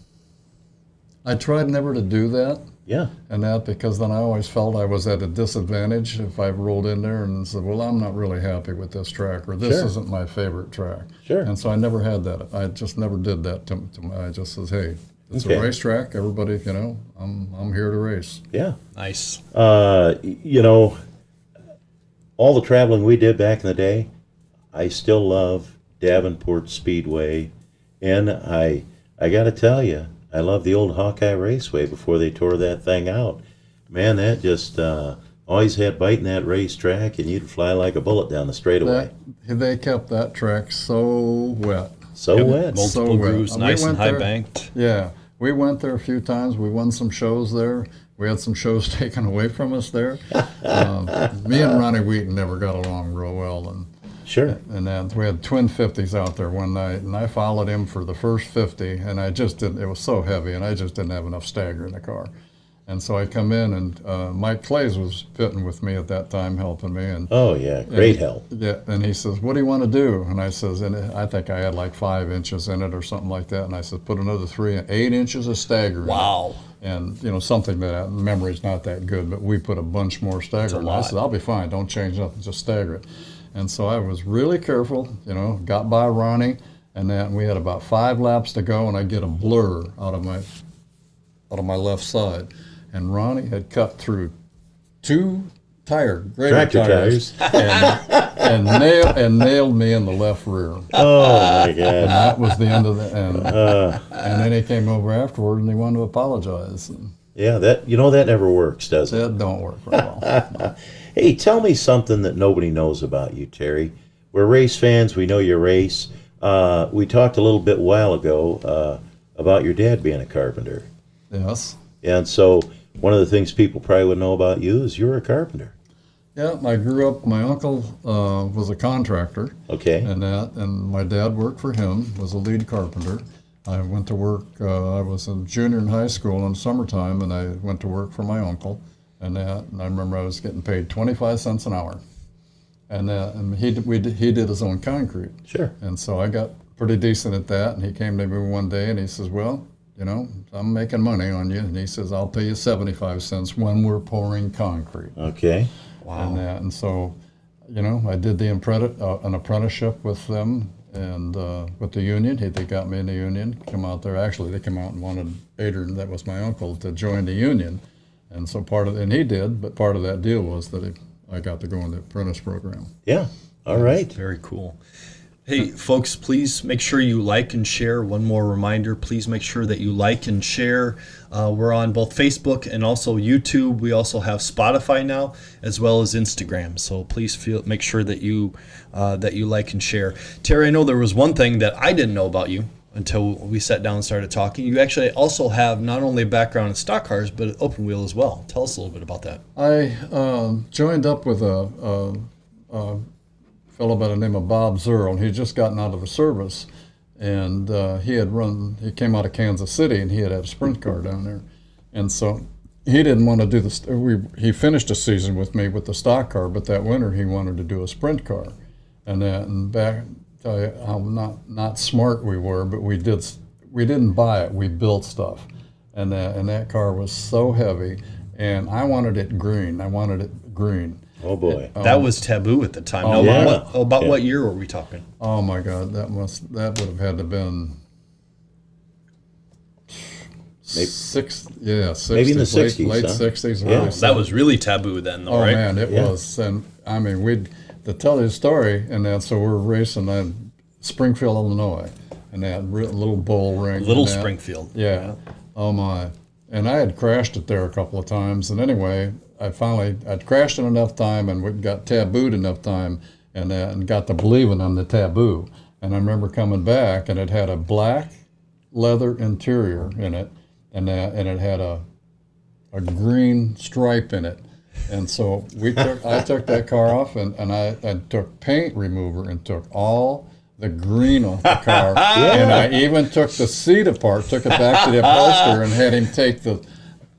S4: I tried never to do that.
S2: Yeah.
S4: And that because then I always felt I was at a disadvantage if I rolled in there and said, well, I'm not really happy with this track, or this isn't my favorite track.
S2: Sure.
S4: And so I never had that. I just never did that to I just says, hey, it's a racetrack. Everybody, I'm here to race.
S2: Yeah.
S3: Nice.
S2: All the traveling we did back in the day, I still love Davenport Speedway. And I got to tell you, I love the old Hawkeye Raceway before they tore that thing out. Man, that just always had bite in that racetrack, and you'd fly like a bullet down the straightaway.
S4: They kept that track so wet.
S2: So wet.
S3: Multiple grooves, nice and high banked.
S4: Yeah. We went there a few times. We won some shows there. We had some shows taken away from us there. Me and Ronnie Wheaton never got along real well.
S2: Sure.
S4: And then we had twin 50s out there one night, and I followed him for the first 50, and I just didn't, it was so heavy, and I just didn't have enough stagger in the car. And so I come in, and Mike Clays was fitting with me at that time, helping me. And
S2: oh, yeah, great help.
S4: Yeah, and he says, what do you want to do? And I says, and I think I had like 5 inches in it or something like that, and I said, put another 8 inches of stagger
S3: Wow.
S4: in it. And, something that memory's not that good, but we put a bunch more stagger in. I said, I'll be fine, don't change nothing, just stagger it. And so I was really careful, got by Ronnie, and then we had about 5 laps to go, and I get a blur out of my left side. And Ronnie had cut through 2 tractor tires and nailed me in the left rear.
S2: Oh, my God.
S4: And that was the end of the end. And then he came over afterward, and he wanted to apologize.
S2: Yeah, that never works, does it?
S4: That don't work very well.
S2: Hey, tell me something that nobody knows about you, Terry. We're race fans. We know you race. We talked a little bit while ago about your dad being a carpenter.
S4: Yes.
S2: And so one of the things people probably would know about you is you're a carpenter.
S4: Yeah, I grew up, my uncle was a contractor.
S2: Okay.
S4: And my dad worked for him, was a lead carpenter. I went to work, I was a junior in high school in summertime, and I went to work for my uncle. And I remember I was getting paid 25 cents an hour. And he did his own concrete.
S2: Sure.
S4: And so I got pretty decent at that. And he came to me one day and he says, well, I'm making money on you. And he says, I'll pay you 75 cents when we're pouring concrete.
S2: Okay.
S4: Wow. And so, I did an apprenticeship with them and with the union. They got me in the union, come out there. Actually, they came out and wanted Adrian, that was my uncle, to join the union. And so he did, but part of that deal was that I got to go in the apprentice program.
S2: Yeah. All right.
S3: Very cool. Hey, folks, please make sure you like and share. One more reminder, please make sure that you like and share. We're on both Facebook and also YouTube. We also have Spotify now, as well as Instagram. So please make sure that you like and share. Terry, I know there was one thing that I didn't know about you. until we sat down and started talking. You actually also have not only a background in stock cars, but open wheel as well. Tell us a little bit about that.
S4: I joined up with a fellow by the name of Bob Zerl, and he had just gotten out of the service. And he came out of Kansas City, and he had a sprint car down there. And so he didn't want to do this. He finished a season with me with the stock car, but that winter he wanted to do a sprint car. And back, tell you how not smart we were, but we didn't buy it. We built stuff. And that car was so heavy, and I wanted it green.
S2: Oh boy.
S3: That was taboo at the time. What year were we talking?
S4: Oh my God, that would have had to been
S2: Maybe
S4: 60s,
S2: maybe in the 60s,
S4: late
S2: huh?
S4: 60s.
S2: Yeah.
S4: Early
S3: That was really taboo then, though,
S4: Oh
S3: right?
S4: man, it was. And I mean, to tell you a story, and that, so we're racing in Springfield, Illinois, and that little bull ring.
S3: Little
S4: and that.
S3: Springfield.
S4: Yeah. Oh my. And I had crashed it there a couple of times, and anyway, I'd crashed it enough time, and we got tabooed enough time, and got to believing on the taboo. And I remember coming back, and it had a black leather interior in it, and it had a green stripe in it. And so I took that car off, and I took paint remover and took all the green off the car. And I even took the seat apart, took it back to the upholsterer, and had him take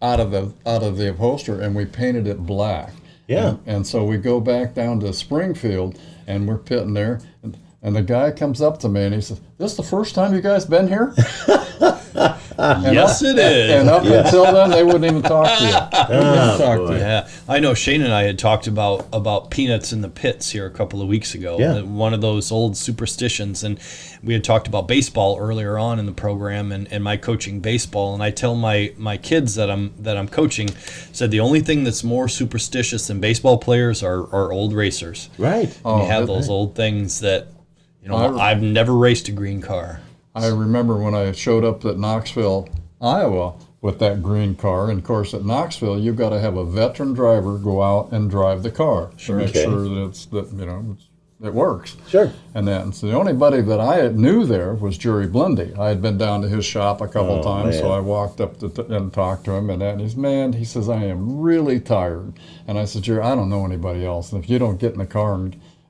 S4: out of the upholsterer, and we painted it black.
S2: Yeah.
S4: And so we go back down to Springfield, and we're pitting there, and the guy comes up to me and he says, "This is the first time you guys been here?"
S3: Yes, it is.
S4: And up until then, they wouldn't even talk to you.
S3: Yeah, I know Shane and I had talked about peanuts in the pits here a couple of weeks ago.
S2: Yeah.
S3: One of those old superstitions, and we had talked about baseball earlier on in the program, and my coaching baseball. And I tell my kids that I'm coaching, said the only thing that's more superstitious than baseball players are old racers.
S2: Right.
S3: You have those old things that, I've never raced a green car.
S4: I remember when I showed up at Knoxville, Iowa, with that green car. And of course, at Knoxville, you've got to have a veteran driver go out and drive the car to make sure that it works.
S2: Sure.
S4: And so the only buddy that I knew there was Jerry Blindy. I had been down to his shop a couple times, so I walked up and talked to him. And he says, "I am really tired." And I said, "Jerry, I don't know anybody else. And if you don't get in the car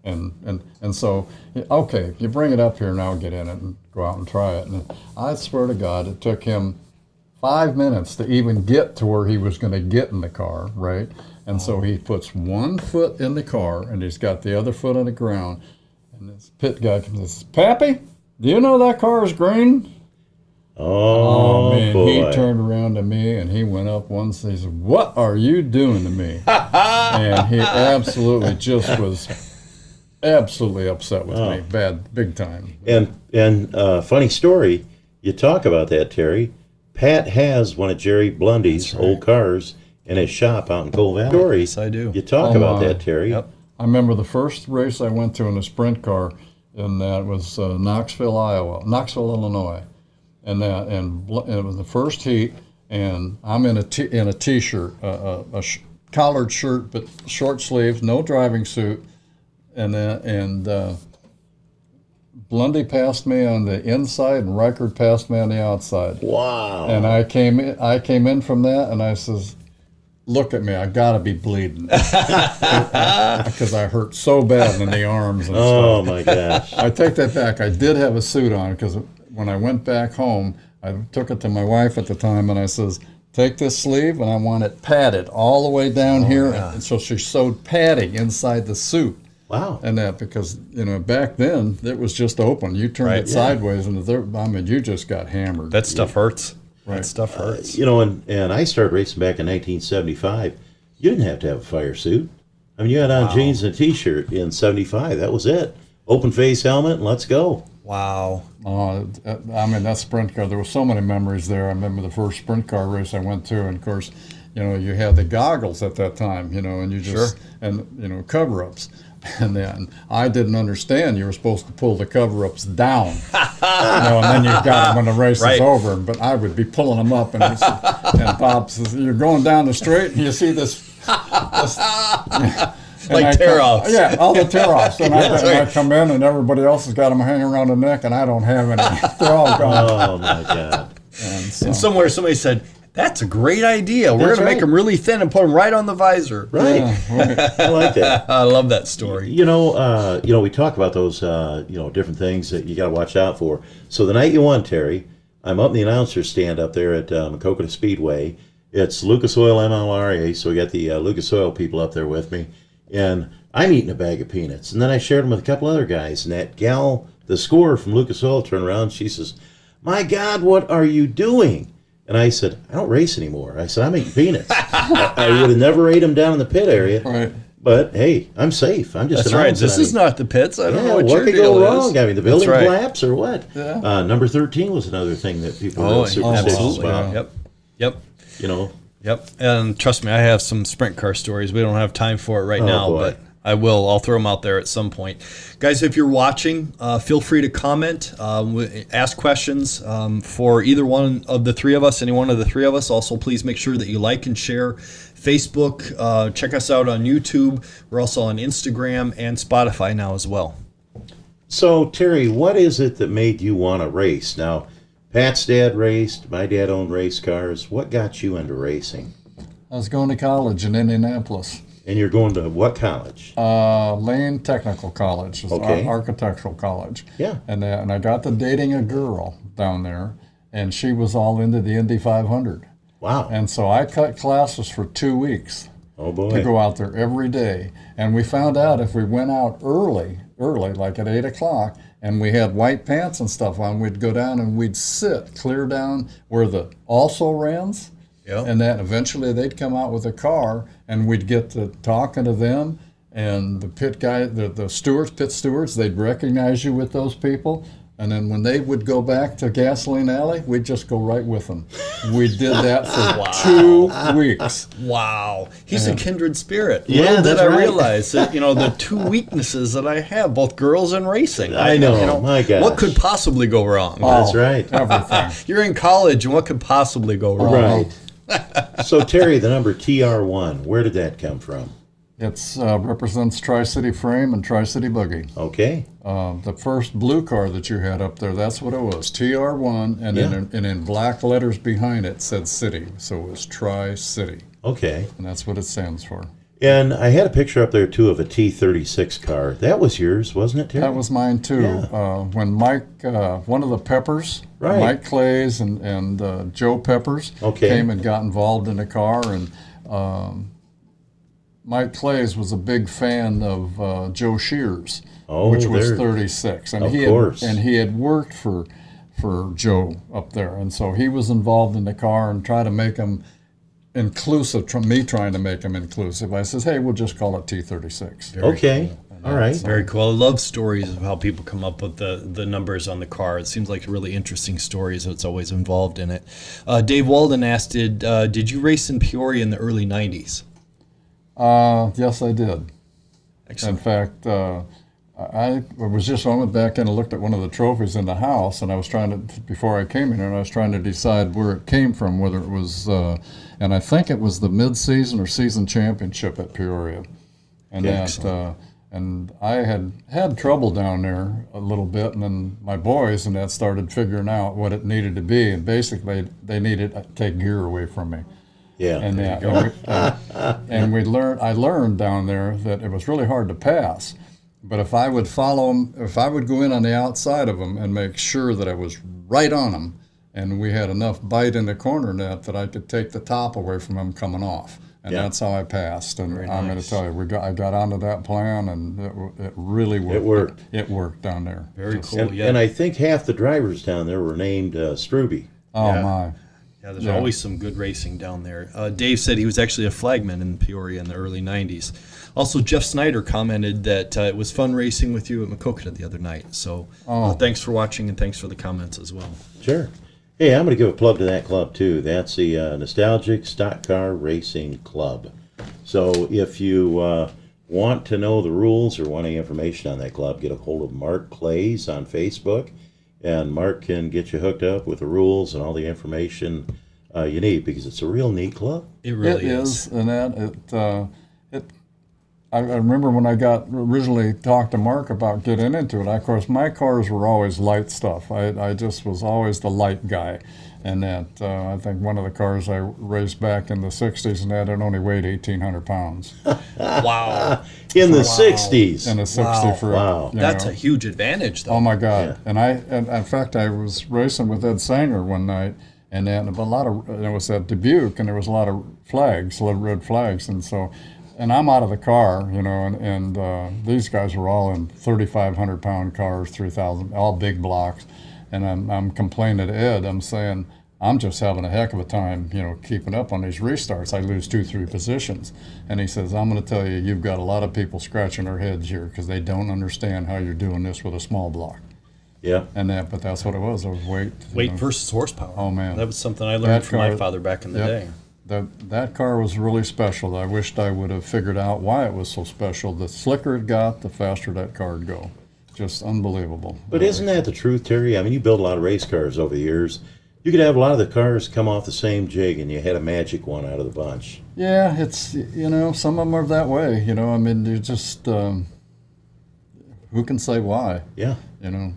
S4: and so, okay, if you bring it up here and I'll get in it and go out and try it." And I swear to God, it took him 5 minutes to even get to where he was going to get in the car, right? And so he puts one foot in the car, and he's got the other foot on the ground. And this pit guy comes and says, "Pappy, do you know that car is green?"
S2: Oh
S4: man,
S2: boy.
S4: he turned around to me, and he went up once, and he said, "What are you doing to me?" And he absolutely just was absolutely upset with me, big time.
S2: And funny story, you talk about that, Terry. Pat has one of Jerry Blundy's old cars in his shop out in Coal Valley.
S3: Yes, I do.
S2: You talk about that, Terry.
S3: Yep.
S4: I remember the first race I went to in a sprint car, and that was Knoxville, Illinois, and it was the first heat, and I'm in a t-shirt, collared shirt, but short sleeves, no driving suit, and Blundy passed me on the inside, and Reichert passed me on the outside.
S2: Wow.
S4: And I came in from that, and I says, "Look at me, I gotta be bleeding," because I hurt so bad in the arms and stuff.
S2: Oh my gosh.
S4: I take that back. I did have a suit on, because when I went back home, I took it to my wife at the time, and I says, "Take this sleeve, and I want it padded all the way down here."
S3: Yeah.
S4: And so she sewed padding inside the suit.
S2: Wow.
S4: And that, because back then it was just open. You turned it sideways, and you just got hammered.
S3: That stuff hurts.
S4: Right.
S3: That stuff hurts.
S2: And I started racing back in 1975. You didn't have to have a fire suit. I mean, you had on jeans and a T-shirt in 75. That was it. Open face helmet, and let's go.
S3: Wow.
S4: That sprint car, there were so many memories there. I remember the first sprint car race I went to, and of course, you had the goggles at that time, and you just, and cover-ups. And then I didn't understand you were supposed to pull the cover-ups down, and then you got them when the race is over. But I would be pulling them up, and Bob says, "You're going down the straight, and you see this
S3: Like tear-offs.
S4: Yeah, all the tear-offs. And
S3: That's
S4: I
S3: right.
S4: come in and everybody else has got them hanging around the neck, and I don't have any. They're all gone.
S2: Oh my God!
S4: And so,
S3: And somewhere somebody said, "That's a great idea. We're
S2: That's
S3: going to make
S2: right.
S3: them really thin and put them right on the visor."
S2: Right? I like that.
S3: I love that story.
S2: You know, we talk about those, different things that you got to watch out for. So the night you won, Terry, I'm up in the announcer stand up there at Macocata Speedway. It's Lucas Oil MLRA, so we got the Lucas Oil people up there with me, and I'm eating a bag of peanuts. And then I shared them with a couple other guys, and that gal, the scorer from Lucas Oil, turned around. She says, "My God, what are you doing?" And I said, "I don't race anymore." I said, "I'm eating peanuts." I would have never ate them down in the pit area.
S4: right.
S2: But hey, I'm safe. I'm just
S3: That's right.
S2: announcing.
S3: This is not the pits. I don't know what
S2: what
S3: your
S2: could
S3: deal
S2: go wrong?
S3: is.
S2: I mean, the building
S3: That's right.
S2: collapse or what?
S4: Yeah.
S2: Number 13 was another thing that people were superstitious
S3: absolutely.
S2: about.
S3: Yep.
S2: You know,
S3: Yep. And trust me, I have some sprint car stories. We don't have time for it right now,
S2: boy.
S3: but I will. I'll throw them out there at some point. Guys, if you're watching, feel free to comment, ask questions for either one of the three of us, any one of the three of us. Also, please make sure that you like and share Facebook. Check us out on YouTube. We're also on Instagram and Spotify now as well.
S2: so Terry, what is it that made you want to race? Now, Pat's dad raced. My dad owned race cars. What got you into racing?
S4: I was going to college in Indianapolis.
S2: And you're going to what college?
S4: Lane Technical College,
S2: Okay.
S4: architectural college.
S2: Yeah.
S4: And I got to dating a girl down there, and she was all into the Indy 500.
S2: Wow.
S4: And so I cut classes for 2 weeks
S2: Oh
S4: to
S2: boy.
S4: go out there every day. And we found out if we went out early, like at 8 o'clock, and we had white pants and stuff on, we'd go down and we'd sit clear down where the also rans.
S3: Yep.
S4: And then eventually they'd come out with a car, and we'd get to talking to them. And the pit guy, the pit stewards, they'd recognize you with those people. And then when they would go back to Gasoline Alley, we'd just go right with them. We did that for 2 weeks.
S3: Wow. He's a kindred spirit.
S2: Yeah,
S3: Little
S2: that's
S3: did I
S2: right.
S3: realize that, the two weaknesses that I have, both girls and racing.
S2: I know, my gosh.
S3: What could possibly go wrong?
S2: That's right.
S4: Everything.
S3: You're in college, and what could possibly go wrong?
S2: Right. So Terry, the number TR1, where did that come from?
S4: It's represents Tri-City Frame and Tri-City Buggy.
S2: Okay.
S4: The first blue car that you had up there, that's what it was, TR1, and
S2: Yeah.
S4: in black letters behind it said City, so it was Tri-City,
S2: Okay.
S4: and that's what it stands for.
S2: And I had a picture up there too of a T36 car. That was yours, wasn't it, Terry?
S4: That was mine too.
S2: Yeah.
S4: When Mike, one of the Peppers,
S2: Right.
S4: Mike Clays and Joe Peppers
S2: Okay.
S4: came and got involved in the car, and Mike Clays was a big fan of Joe Shears,
S2: Oh,
S4: which was
S2: there-
S4: 36, and
S2: of
S4: he
S2: course.
S4: he had worked for Joe up there, and so he was involved in the car and tried to make him inclusive. Me trying to make him inclusive, I says, "Hey, we'll just call it T36."
S2: Okay. All right.
S3: Very cool. I love stories of how people come up with the numbers on the car. It seems like really interesting stories that's always involved in it. Dave Walden asked, did you race in Peoria in the early 90s?
S4: Yes, I did.
S3: Excellent.
S4: In fact, I was just, I went back in and looked at one of the trophies in the house, and I was trying to, before I came in here, and I was trying to decide where it came from, whether it was, and I think it was the mid-season or season championship at Peoria. And
S2: Excellent.
S4: and I had trouble down there a little bit, and then my boys and that started figuring out what it needed to be, and basically they needed to take gear away from me.
S2: Yeah.
S4: And I learned down there that it was really hard to pass. But if I would follow them, if I would go in on the outside of them and make sure that I was right on them, and we had enough bite in the corner net that I could take the top away from them coming off. And
S2: Yeah.
S4: that's how I passed. And
S3: Very
S4: I'm going
S3: nice.
S4: to tell you, I got onto that plan, and it really worked.
S2: It worked.
S4: It worked down there.
S3: Very cool.
S2: And,
S3: Yeah.
S2: and I think half the drivers down there were named Struby.
S4: Oh,
S3: Yeah.
S4: my.
S3: Yeah, there's
S4: Yeah.
S3: always some good racing down there. Dave said he was actually a flagman in Peoria in the early 90s. Also, Jeff Snyder commented that it was fun racing with you at Macocata the other night. So thanks for watching, and thanks for the comments as well.
S2: Sure. Hey, I'm going to give a plug to that club too. That's the Nostalgic Stock Car Racing Club. So if you want to know the rules or want any information on that club, get a hold of Mark Clays on Facebook, and Mark can get you hooked up with the rules and all the information you need, because it's a real neat club.
S3: It really
S4: It is, and that I remember when I got originally talked to Mark about getting into it. Of course, my cars were always light stuff. I just was always the light guy. And that I think one of the cars I raced back in the 60s, and that it only weighed 1,800 pounds.
S3: Wow.
S2: In the 60s.
S4: In the 60
S3: Wow.
S4: for
S2: Wow.
S3: That's a huge advantage, though.
S4: Oh my God!
S2: Yeah.
S4: And in fact, I was racing with Ed Sanger one night, and then a lot of it was at Dubuque, and there was a lot of flags, little red flags, and so. And I'm out of the car, you know, and these guys were all in 3,500 pound cars, 3,000, all big blocks. And I'm complaining to Ed, I'm saying, I'm just having a heck of a time, you know, keeping up on these restarts. I lose 2-3 positions. And he says, I'm going to tell you, you've got a lot of people scratching their heads here because they don't understand how you're doing this with a small block.
S2: Yeah.
S4: But that's what it was. It was weight.
S3: Weight versus horsepower.
S4: Oh, man.
S3: That was something I learned from my father back in the day.
S4: That car was really special. I wished I would have figured out why it was so special. The slicker it got, the faster that car would go. Just unbelievable.
S2: But isn't that the truth, Terry? I mean, you built a lot of race cars over the years. You could have a lot of the cars come off the same jig, and you had a magic one out of the bunch.
S4: Yeah, it's, you know, some of them are that way. You know, I mean, you just, who can say why?
S2: Yeah.
S4: You know,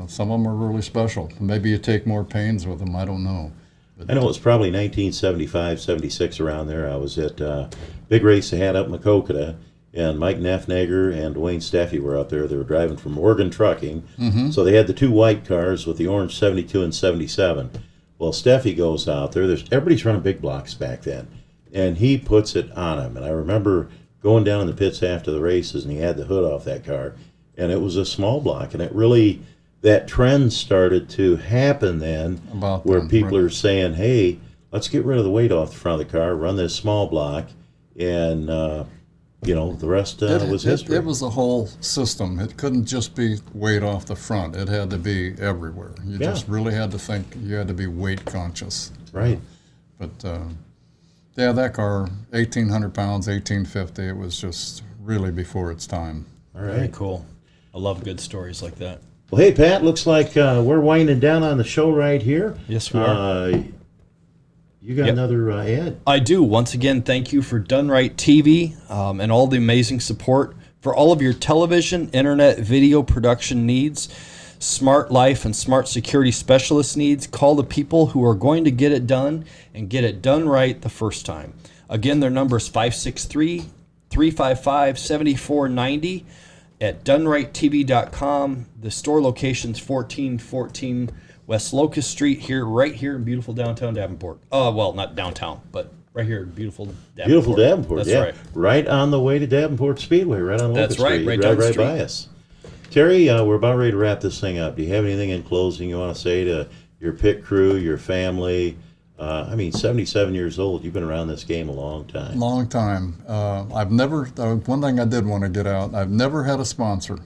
S4: some of them are really special. Maybe you take more pains with them. I don't know.
S2: I know it was probably 1975, 76 around there. I was at a big race they had up in Macokota, and Mike Neffnager and Dwayne Steffi were out there. They were driving from Morgan Trucking. Mm-hmm. So they had the two white cars with the orange 72 and 77. Well, Steffi goes out there. Everybody's running big blocks back then, and he puts it on him. And I remember going down in the pits after the races, and he had the hood off that car, and it was a small block, and it really... That trend started to happen then, where people are saying, hey, let's get rid of the weight off the front of the car, run this small block, and, you know, the rest was history.
S4: It was a whole system. It couldn't just be weight off the front. It had to be everywhere. You just really had to think, you had to be weight conscious.
S2: Right.
S4: But, yeah, that car, 1,800 pounds, 1,850, it was just really before its time.
S2: All right.
S3: Very cool. I love good stories like that.
S2: Well, hey, Pat, looks like we're winding down on the show right here.
S3: Yes, we are.
S2: You got another ad?
S3: I do. Once again, thank you for Done Right TV and all the amazing support for all of your television, internet, video production needs, smart life and smart security specialist needs. Call the people who are going to get it done and get it done right the first time. Again, their number is 563-355-7490. At DoneRightTV.com. The store location's 1414 West Locust Street right here in beautiful downtown Davenport. Well, not downtown, but right here in beautiful Davenport.
S2: Beautiful Davenport,
S3: That's
S2: yeah.
S3: right.
S2: Right on the way to Davenport Speedway, right on Locust
S3: That's right,
S2: Street.
S3: right
S2: You
S3: down
S2: drive
S3: the
S2: right
S3: street.
S2: by us. Terry, we're about ready to wrap this thing up. Do you have anything in closing you want to say to your pit crew, your family? 77 years old. You've been around this game a long time.
S4: Long time. I've never, one thing I did want to get out, I've never had a sponsor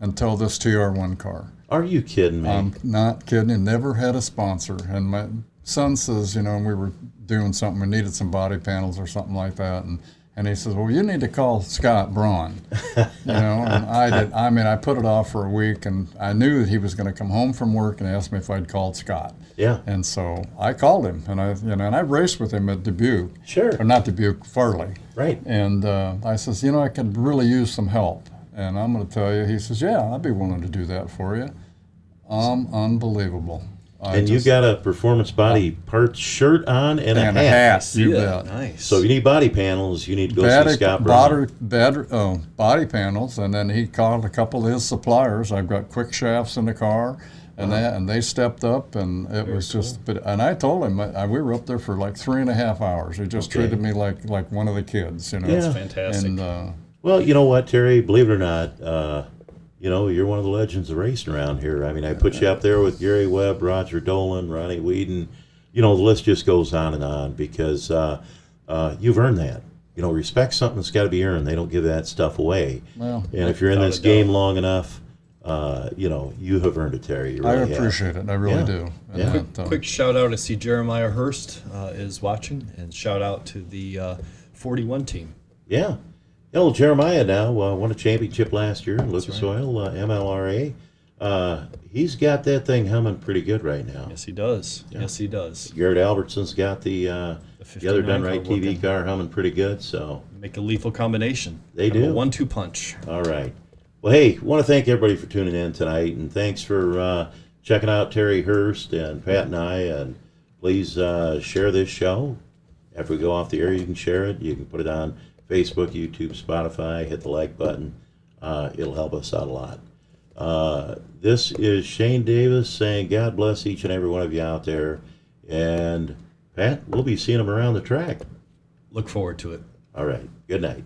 S4: until this TR1 car.
S2: Are you kidding me?
S4: I'm not kidding. I never had a sponsor. And my son says, you know, we were doing something, we needed some body panels or something like that. And he says, well, you need to call Scott Braun. You know, and I did. I mean, I put it off for a week, and I knew that he was going to come home from work and ask me if I'd called Scott.
S2: Yeah.
S4: And so I called him, and I raced with him at Dubuque.
S2: Sure.
S4: Or not Dubuque, Farley.
S2: Right.
S4: And I says, you know, I could really use some help. And I'm going to tell you, he says, yeah, I'd be willing to do that for you. Unbelievable.
S2: And you got a performance body parts shirt on and a hat.
S4: You
S3: Yeah,
S4: bet.
S3: nice.
S2: So if you need body panels, you need to go see Scott Brown.
S4: Body panels, and then he called a couple of his suppliers. I've got quick shafts in the car, and they stepped up, and it was just. And I told him we were up there for like 3.5 hours. He just treated me like one of the kids, you know.
S2: Yeah.
S3: That's fantastic.
S4: And
S2: Well, you know what, Terry? Believe it or not, you know, you're one of the legends of racing around here. I mean, I put you up there with Gary Webb, Roger Dolan, Ronnie Whedon. You know, the list just goes on because you've earned that. You know, respect something that's got to be earned. They don't give that stuff away.
S4: Well,
S2: and if you're in this game long enough, you know, you have earned it, Terry. You really
S4: I appreciate it. I really do. And
S2: Yeah.
S3: Quick shout out. I see Jeremiah Hirst is watching, and shout out to the 41 team.
S2: Yeah. You know, Jeremiah now won a championship last year in Lucas Oil, MLRA. He's got that thing humming pretty good right now.
S3: Yes, he does.
S2: Yeah.
S3: Yes, he does.
S2: Garrett Albertson's got the other Done Right TV car humming pretty good. So
S3: make a lethal combination.
S2: They
S3: Kind of
S2: do.
S3: a 1-2 punch.
S2: All right. Well, hey, want to thank everybody for tuning in tonight, and thanks for checking out Terry Hirst and Pat and I. And please share this show. After we go off the air, you can share it. You can put it on Facebook, YouTube, Spotify. Hit the like button. It'll help us out a lot. This is Shane Davis saying God bless each and every one of you out there. And Pat, we'll be seeing them around the track.
S3: Look forward to it.
S2: All right. Good night.